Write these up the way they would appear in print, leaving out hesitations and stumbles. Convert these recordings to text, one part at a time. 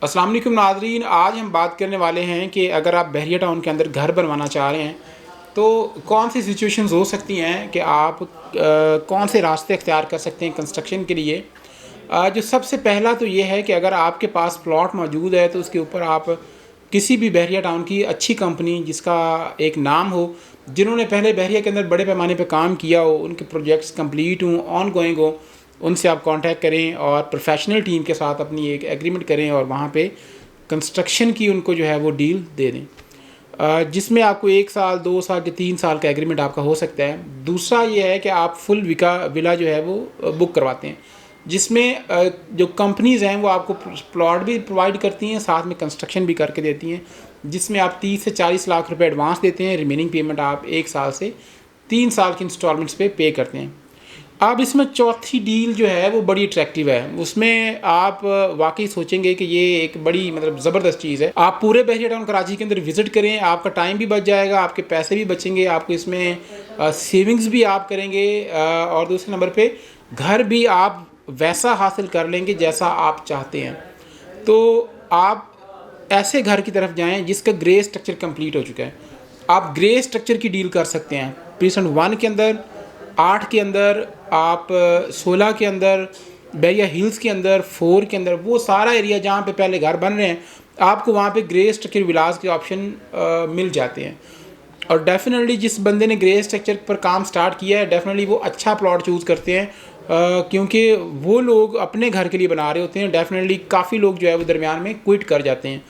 अस्सलाम वालेकुम नाज़रीन, आज हम बात करने वाले हैं कि अगर आप बहरिया टाउन के अंदर घर बनवाना चाह रहे हैं तो कौन सी सिचुएशंस हो सकती हैं कि आप कौन से रास्ते अख्तियार कर सकते हैं कंस्ट्रक्शन के लिए। जो सबसे पहला तो ये है कि अगर आपके पास प्लॉट मौजूद है तो उसके ऊपर आप किसी भी बहरिया टाउन की अच्छी कंपनी जिसका एक नाम हो, जिन्होंने पहले बहरिया के अंदर बड़े पैमाने पे काम किया हो, उनके प्रोजेक्ट्स कंप्लीट हों, ऑन गोइंग हो, उनसे आप कांटेक्ट करें और प्रोफेशनल टीम के साथ अपनी एक एग्रीमेंट करें और वहाँ पे कंस्ट्रक्शन की उनको जो है वो डील दे दें, जिसमें आपको 1 साल 2 साल या 3 साल का एग्रीमेंट आपका हो सकता है। दूसरा ये है कि आप फुल विला जो है वो बुक करवाते हैं, जिसमें जो कंपनीज़ हैं वो आपको प्लॉट भी प्रोवाइड करती हैं, साथ में कंस्ट्रक्शन भी करके देती हैं, जिसमें आप 30 से 40 लाख रुपए एडवांस देते हैं। रिमेनिंग पेमेंट आप 1 साल से 3 साल की इंस्टॉलमेंट्स पे करते हैं। अब इसमें चौथी डील जो है वो बड़ी अट्रैक्टिव है, उसमें आप वाकई सोचेंगे कि ये एक बड़ी मतलब ज़बरदस्त चीज़ है। आप पूरे बहरिया टाउन कराची के अंदर विज़िट करें, आपका टाइम भी बच जाएगा, आपके पैसे भी बचेंगे, आपको इसमें सेविंग्स भी आप करेंगे, और दूसरे नंबर पे घर भी आप वैसा हासिल कर लेंगे जैसा आप चाहते हैं। तो आप ऐसे घर की तरफ जाएं जिसका ग्रे स्ट्रक्चर कंप्लीट हो चुका है। आप ग्रे स्ट्रक्चर की डील कर सकते हैं प्रीसेंट 1 के अंदर, 8 के अंदर, आप 16 के अंदर, बहरिया हिल्स के अंदर, 4 के अंदर, वो सारा एरिया जहाँ पे पहले घर बन रहे हैं आपको वहाँ पे ग्रे स्ट्रक्चर विलास के ऑप्शन मिल जाते हैं। और डेफिनेटली जिस बंदे ने ग्रे स्ट्रक्चर पर काम स्टार्ट किया है डेफिनेटली वो अच्छा प्लॉट चूज़ करते हैं, क्योंकि वो लोग अपने घर के लिए बना रहे होते हैं। डेफिनेटली काफ़ी लोग जो है वो दरमियान में क्विट कर जाते हैं,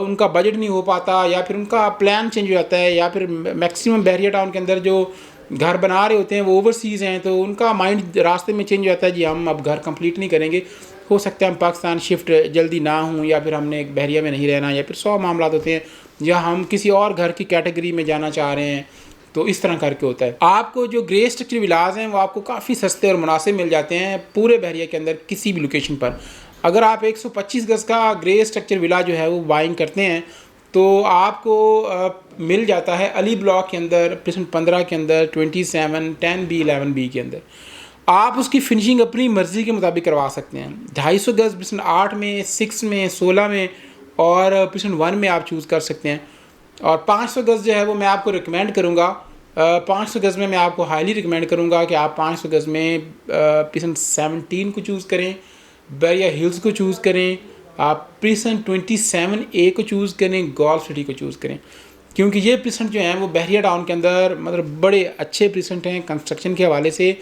उनका बजट नहीं हो पाता या फिर उनका प्लान चेंज हो जाता है, या फिर मैक्सिमम बहरिया टाउन के अंदर जो घर बना रहे होते हैं वो ओवरसीज़ हैं, तो उनका माइंड रास्ते में चेंज हो जाता है, जी हम अब घर कंप्लीट नहीं करेंगे, हो सकता है हम पाकिस्तान शिफ्ट जल्दी ना हों, या फिर हमने एक बहरिया में नहीं रहना, या फिर 100 मामला होते हैं, या हम किसी और घर की कैटेगरी में जाना चाह रहे हैं। तो इस तरह करके होता है। आपको जो ग्रे स्ट्रक्चर विलास हैं वो आपको काफ़ी सस्ते और मुनासिब मिल जाते हैं पूरे बहरिया के अंदर किसी भी लोकेशन पर। अगर आप 125 गज़ का ग्रे स्ट्रक्चर विला जो है वो बाइंग करते हैं तो आपको मिल जाता है अली ब्लॉक के अंदर, प्रेसेंट 15 के अंदर, 27, 10B, 11B के अंदर। आप उसकी फिनिशिंग अपनी मर्ज़ी के मुताबिक करवा सकते हैं। 250 गज़ प्रेसेंट 8 में, 6 में, 16 में और प्रेसेंट 1 में आप चूज़ कर सकते हैं। और 500 गज़ जो है वो मैं आपको रिकमेंड करूँगा। 500 गज़ में मैं आपको हाईली रिकमेंड करूँगा कि आप 500 गज़ में प्रेसेंट 17 को चूज़ करें, बहरिया हिल्स को चूज़ करें, आप प्रेसेंट 27A को चूज़ करें, गोल्फ सिटी को चूज़ करें, क्योंकि ये प्रेसेंट जो हैं वो बहरिया टाउन के अंदर मतलब बड़े अच्छे प्रेसेंट हैं कंस्ट्रक्शन के हवाले से,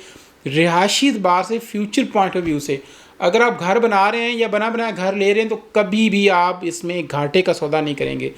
रिहायशी एतबार से, फ्यूचर पॉइंट ऑफ व्यू से। अगर आप घर बना रहे हैं या बना बनाया घर ले रहे हैं तो कभी भी आप इसमें घाटे का सौदा नहीं करेंगे।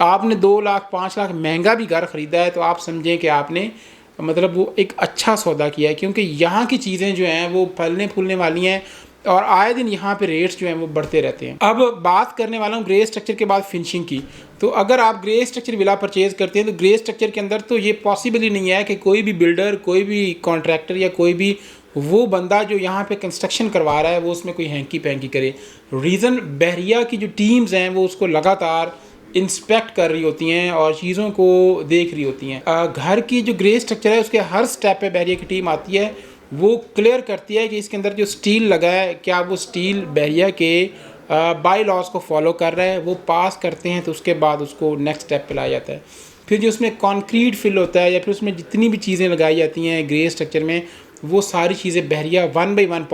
आपने 2 लाख 5 लाख महंगा भी घर ख़रीदा है तो आप समझें कि आपने मतलब वो एक अच्छा सौदा किया है, क्योंकि यहाँ की चीज़ें जो हैं वो फलने फूलने वाली हैं और आए दिन यहाँ पे रेट्स जो हैं वो बढ़ते रहते हैं। अब बात करने वाला हूँ ग्रे स्ट्रक्चर के बाद फिनिशिंग की। तो अगर आप ग्रे स्ट्रक्चर विला परचेज़ करते हैं तो ग्रे स्ट्रक्चर के अंदर तो ये पॉसिबल ही नहीं है कि कोई भी बिल्डर, कोई भी कॉन्ट्रैक्टर या कोई भी वो बंदा जो यहाँ पे कंस्ट्रक्शन करवा रहा है वो उसमें कोई हैंकी पैंकी करे। रीज़न बहरिया की जो टीम्स हैं वो उसको लगातार इंस्पेक्ट कर रही होती हैं और चीज़ों को देख रही होती हैं। घर की जो ग्रे स्ट्रक्चर है उसके हर स्टेप पे बहरिया की टीम आती है, वो क्लियर करती है कि इसके अंदर जो स्टील लगा है क्या वो स्टील बहरिया के बाई लॉज को फॉलो कर रहा है। वो पास करते हैं तो उसके बाद उसको नेक्स्ट स्टेप पे लाया जाता है। फिर जो उसमें कंक्रीट फिल होता है या फिर उसमें जितनी भी चीज़ें लगाई जाती हैं ग्रे स्ट्रक्चर में वो सारी चीज़ें बहरिया 1 बाई 1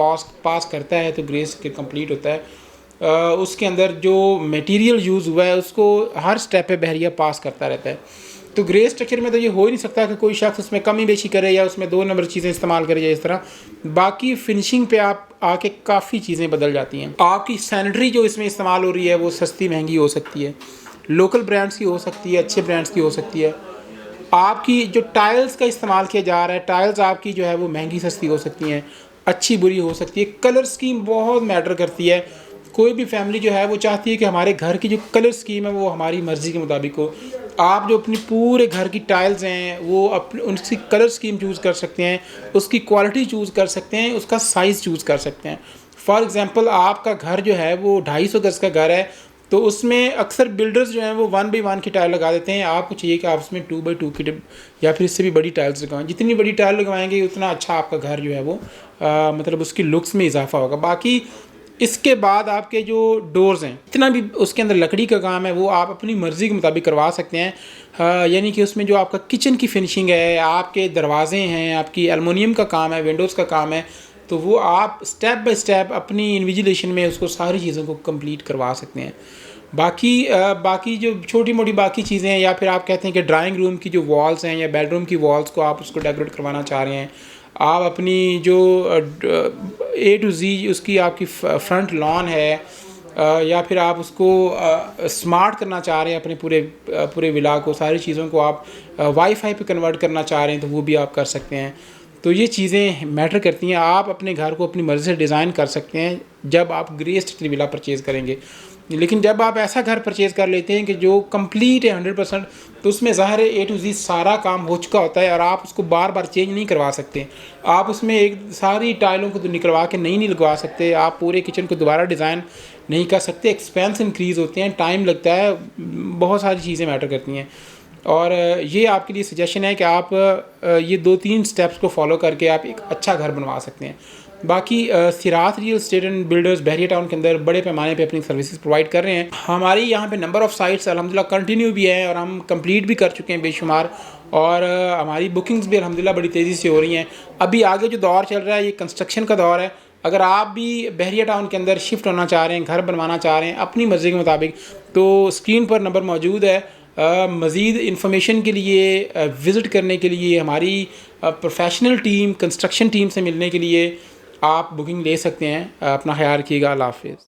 पास करता है तो ग्रे स्ट्रक्चर कंप्लीट होता है। उसके अंदर जो मटेरियल यूज़ हुआ है उसको हर स्टेप पे बहरिया पास करता रहता है। तो ग्रे स्ट्रक्चर में तो ये हो ही नहीं सकता कि कोई शख्स उसमें कमी बेशी करे या उसमें 2 नंबर चीज़ें इस्तेमाल करे या इस तरह। बाकी फिनिशिंग पे आप आके काफ़ी चीज़ें बदल जाती हैं। आपकी सैनिटरी जो इसमें इस्तेमाल हो रही है वो सस्ती महंगी हो सकती है, लोकल ब्रांड्स की हो सकती है, अच्छे ब्रांड्स की हो सकती है। आपकी जो टाइल्स का इस्तेमाल किया जा रहा है, टाइल्स आपकी जो है वो महंगी सस्ती हो सकती हैं, अच्छी बुरी हो सकती है। कलर स्कीम बहुत मैटर करती है। कोई भी फैमिली जो है वो चाहती है कि हमारे घर की जो कलर स्कीम है वो हमारी मर्ज़ी के मुताबिक हो। आप जो अपनी पूरे घर की टाइल्स हैं वो अपनी उसकी कलर स्कीम चूज़ कर सकते हैं, उसकी क्वालिटी चूज़ कर सकते हैं, उसका साइज़ चूज़ कर सकते हैं। फॉर एग्ज़ाम्पल आपका घर जो है वो 250 गज़ का घर है तो उसमें अक्सर बिल्डर्स जो हैं वो 1 बाई 1 की टाइल लगा देते हैं। आपको चाहिए कि आप उसमें 2 बाई 2 की या फिर इससे भी बड़ी टाइल्स लगवाएं। जितनी बड़ी टाइल लगवाएंगे उतना अच्छा आपका घर जो है वो मतलब उसकी लुक्स में इजाफा होगा। बाकी इसके बाद आपके जो डोर्स हैं, इतना भी उसके अंदर लकड़ी का काम है वो आप अपनी मर्ज़ी के मुताबिक करवा सकते हैं। यानी कि उसमें जो आपका किचन की फिनिशिंग है, आपके दरवाजे हैं, आपकी एलुमिनियम का काम है, विंडोज़ का काम है, तो वो आप स्टेप बाय स्टेप अपनी इन्विजिलेशन में उसको सारी चीज़ों को कंप्लीट करवा सकते हैं। बाकी जो छोटी मोटी बाकी चीज़ें हैं, या फिर आप कहते हैं कि ड्राइंग रूम की जो वॉल्स हैं या बेडरूम की वॉल्स को आप उसको डेकोरेट करवाना चाह रहे हैं, आप अपनी जो ए टू ज़ी उसकी आपकी फ्रंट लॉन है, या फिर आप उसको स्मार्ट करना चाह रहे हैं, अपने पूरे विला को, सारी चीज़ों को आप वाईफाई पे कन्वर्ट करना चाह रहे हैं, तो वो भी आप कर सकते हैं। तो ये चीज़ें मैटर करती हैं। आप अपने घर को अपनी मर्ज़ी से डिज़ाइन कर सकते हैं जब आप ग्रे स्ट्रक्चर विला परचेज़ करेंगे। लेकिन जब आप ऐसा घर परचेज़ कर लेते हैं कि जो कंप्लीट है 100%, तो उसमें ज़ाहिर है ए टू ज़ी सारा काम हो चुका होता है और आप उसको बार बार चेंज नहीं करवा सकते। आप उसमें एक सारी टाइलों को तो निकलवा के नहीं लगवा सकते, आप पूरे किचन को दोबारा डिज़ाइन नहीं कर सकते, एक्सपेंस इंक्रीज़ होते हैं, टाइम लगता है, बहुत सारी चीज़ें मैटर करती हैं। और ये आपके लिए सजेशन है कि आप ये 2-3 स्टेप्स को फॉलो करके आप एक अच्छा घर बनवा सकते हैं। बाकी सिरात real estate and builders Bahria town के अंदर बड़े पैमाने पे अपनी सर्विसेज प्रोवाइड कर रहे हैं। हमारी यहाँ पे नंबर ऑफ़ साइट्स अल्हम्दुलिल्लाह कंटिन्यू भी है और हम कंप्लीट भी कर चुके हैं बेशुमार, और हमारी बुकिंग्स भी अल्हम्दुलिल्लाह बड़ी तेज़ी से हो रही हैं। अभी आगे जो दौर चल रहा है ये कंस्ट्रक्शन का दौर है। अगर आप भी बहरिया टाउन के अंदर शिफ्ट होना चाह रहे हैं, घर बनवाना चाह रहे हैं अपनी मर्ज़ी के मुताबिक, तो स्क्रीन पर नंबर मौजूद है। मज़ीद इन्फॉर्मेशन के लिए, विज़िट करने के लिए, हमारी प्रोफेशनल टीम, कंस्ट्रक्शन टीम से मिलने के लिए आप बुकिंग ले सकते हैं। अपना ख्याल रखिएगा। अल्लाह हाफ़िज़।